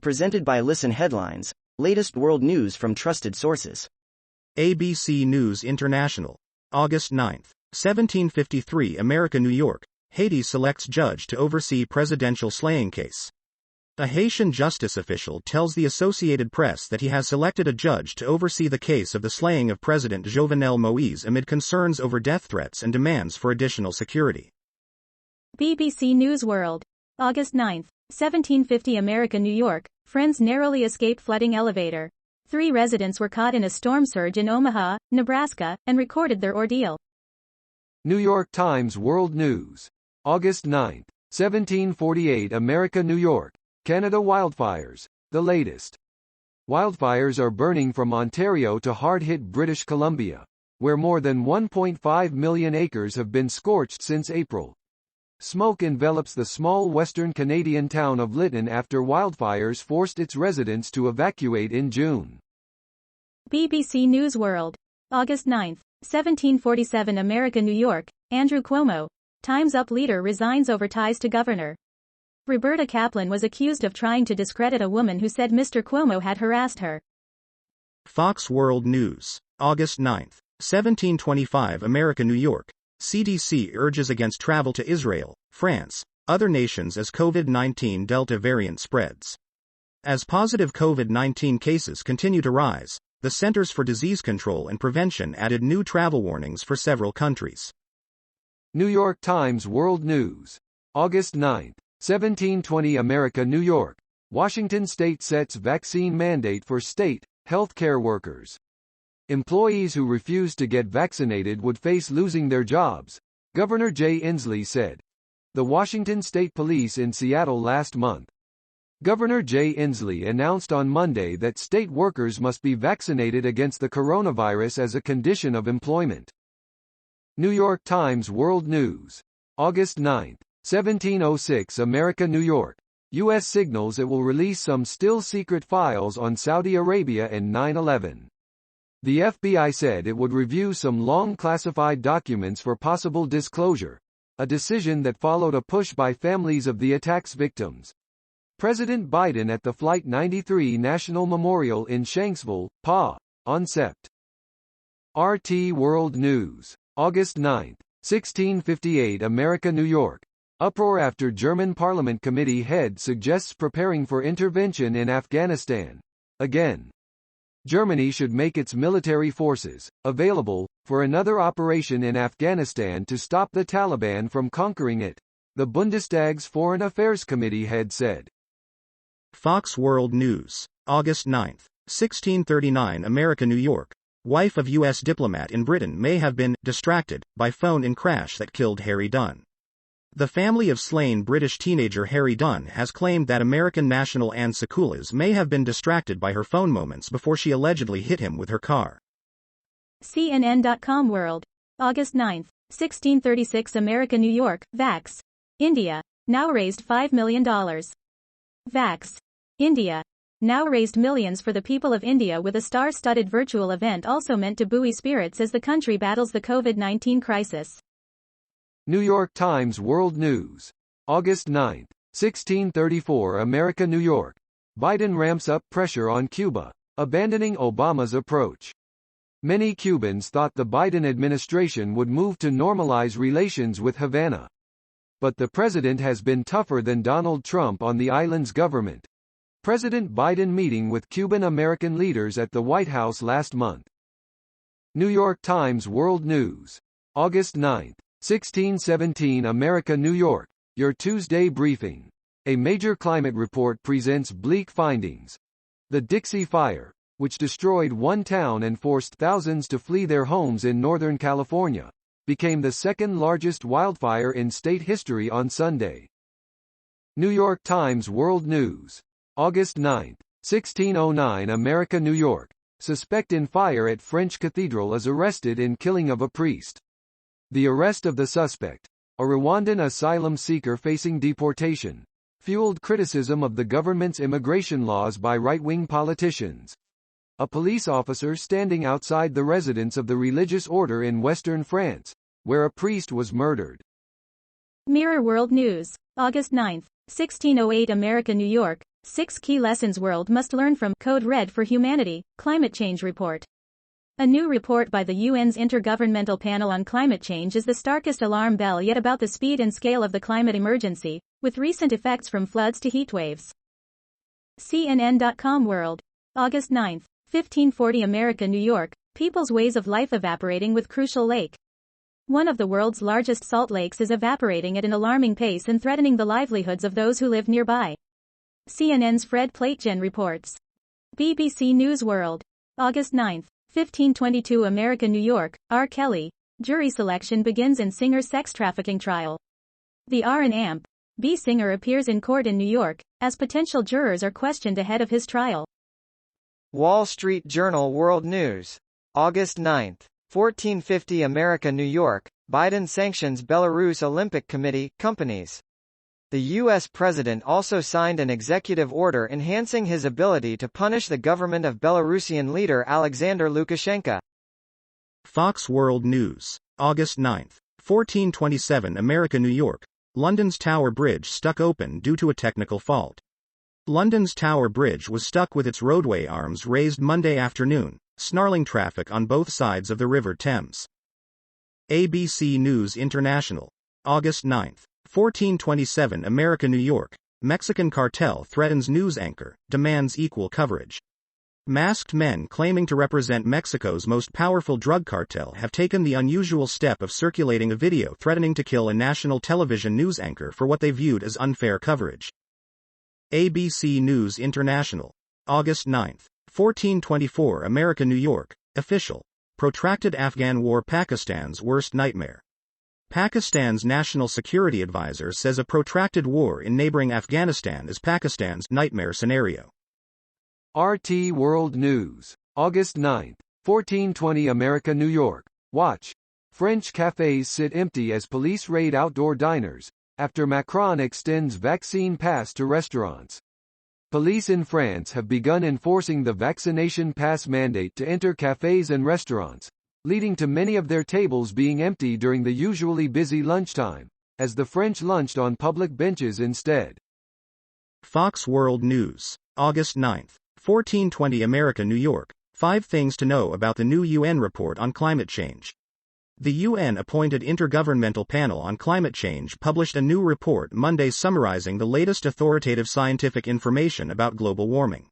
Presented by Listen Headlines, latest world news from trusted sources. ABC News International. August 9, 1753 America, New York. Haiti selects judge to oversee presidential slaying case. A Haitian justice official tells the Associated Press that he has selected a judge to oversee the case of the slaying of President Jovenel Moïse amid concerns over death threats and demands for additional security. BBC News World. August 9, 1750 America, New York. Friends narrowly escape flooding elevator. 3 residents were caught in a storm surge in Omaha, Nebraska, and recorded their ordeal. New York Times World News. August 9, 1748 America, New York. Canada wildfires, the latest. Wildfires are burning from Ontario to hard-hit British Columbia, where more than 1.5 million acres have been scorched since April. Smoke envelops the small western Canadian town of Lytton after wildfires forced its residents to evacuate in June. BBC News World. August 9, 1747 America, New York. Andrew Cuomo, Time's Up leader, resigns over ties to governor. Roberta Kaplan was accused of trying to discredit a woman who said Mr. Cuomo had harassed her. Fox World News. August 9, 1725 America, New York. CDC urges against travel to Israel, France, other nations as COVID-19 Delta variant spreads. As positive COVID-19 cases continue to rise, the Centers for Disease Control and Prevention added new travel warnings for several countries. New York Times World News. August 9, 1720 America, New York. Washington state sets vaccine mandate for state healthcare workers. Employees who refuse to get vaccinated would face losing their jobs, Governor Jay Inslee said. The Washington State Police in Seattle last month. Governor Jay Inslee announced on Monday that state workers must be vaccinated against the coronavirus as a condition of employment. New York Times World News. August 9, 1706 America, New York. U.S. signals it will release some still-secret files on Saudi Arabia and 9/11. The FBI said it would review some long classified documents for possible disclosure, a decision that followed a push by families of the attack's victims. President Biden at the Flight 93 National Memorial in Shanksville, PA, on Sept. RT World News. August 9, 1658 America, New York. Uproar after German Parliament Committee head suggests preparing for intervention in Afghanistan. Again. Germany should make its military forces available for another operation in Afghanistan to stop the Taliban from conquering it, the Bundestag's Foreign Affairs Committee head said. Fox World News. August 9, 1639 America, New York. Wife of U.S. diplomat in Britain may have been distracted by phone in crash that killed Harry Dunn. The family of slain British teenager Harry Dunn has claimed that American national Anne Sekulas may have been distracted by her phone moments before she allegedly hit him with her car. CNN.com World. August 9, 1636 America, New York. Vax. India. Now raised $5 million. Vax. India. Now raised millions for the people of India with a star-studded virtual event also meant to buoy spirits as the country battles the COVID-19 crisis. New York Times World News. August 9, 1634 America, New York. Biden ramps up pressure on Cuba, abandoning Obama's approach. Many Cubans thought the Biden administration would move to normalize relations with Havana. But the president has been tougher than Donald Trump on the island's government. President Biden meeting with Cuban-American leaders at the White House last month. New York Times World News. August 9, 1617 America, New York. Your Tuesday briefing. A major climate report presents bleak findings. The Dixie Fire, which destroyed one town and forced thousands to flee their homes in Northern California, became the second largest wildfire in state history on Sunday. New York Times World News. August 9, 1609 America, New York. Suspect in fire at French cathedral is arrested in killing of a priest. The arrest of the suspect, a Rwandan asylum seeker facing deportation, fueled criticism of the government's immigration laws by right-wing politicians. A police officer standing outside the residence of the religious order in western France, where a priest was murdered. Mirror World News. August 9, 1608 America, New York. 6 Key Lessons World Must Learn from Code Red for Humanity, Climate Change Report. A new report by the UN's Intergovernmental Panel on Climate Change is the starkest alarm bell yet about the speed and scale of the climate emergency, with recent effects from floods to heatwaves. CNN.com World. August 9, 1540 America, New York, people's ways of life evaporating with crucial lake. One of the world's largest salt lakes is evaporating at an alarming pace and threatening the livelihoods of those who live nearby. CNN's Fred Plaitgen reports. BBC News World. August 9, 1522 America, New York, R. Kelly. Jury selection begins in singer's sex trafficking trial. The R&B singer appears in court in New York, as potential jurors are questioned ahead of his trial. Wall Street Journal World News. August 9, 1450 America, New York, Biden sanctions Belarus Olympic Committee, companies. The U.S. president also signed an executive order enhancing his ability to punish the government of Belarusian leader Alexander Lukashenko. Fox World News. August 9, 1427 America, New York, London's Tower Bridge stuck open due to a technical fault. London's Tower Bridge was stuck with its roadway arms raised Monday afternoon, snarling traffic on both sides of the River Thames. ABC News International. August 9, 1427 America, New York, Mexican cartel threatens news anchor, demands equal coverage. Masked men claiming to represent Mexico's most powerful drug cartel have taken the unusual step of circulating a video threatening to kill a national television news anchor for what they viewed as unfair coverage. ABC News International. August 9, 1424 America, New York, official. Protracted Afghan war Pakistan's worst nightmare. Pakistan's National Security Advisor says a protracted war in neighboring Afghanistan is Pakistan's nightmare scenario. RT World News. August 9, 1420 America, New York. Watch. French cafes sit empty as police raid outdoor diners, after Macron extends vaccine pass to restaurants. Police in France have begun enforcing the vaccination pass mandate to enter cafes and restaurants, leading to many of their tables being empty during the usually busy lunchtime, as the French lunched on public benches instead. Fox World News. August 9, 1420 America, New York, 5 things to know about the new UN report on climate change. The UN-appointed Intergovernmental Panel on Climate Change published a new report Monday summarizing the latest authoritative scientific information about global warming.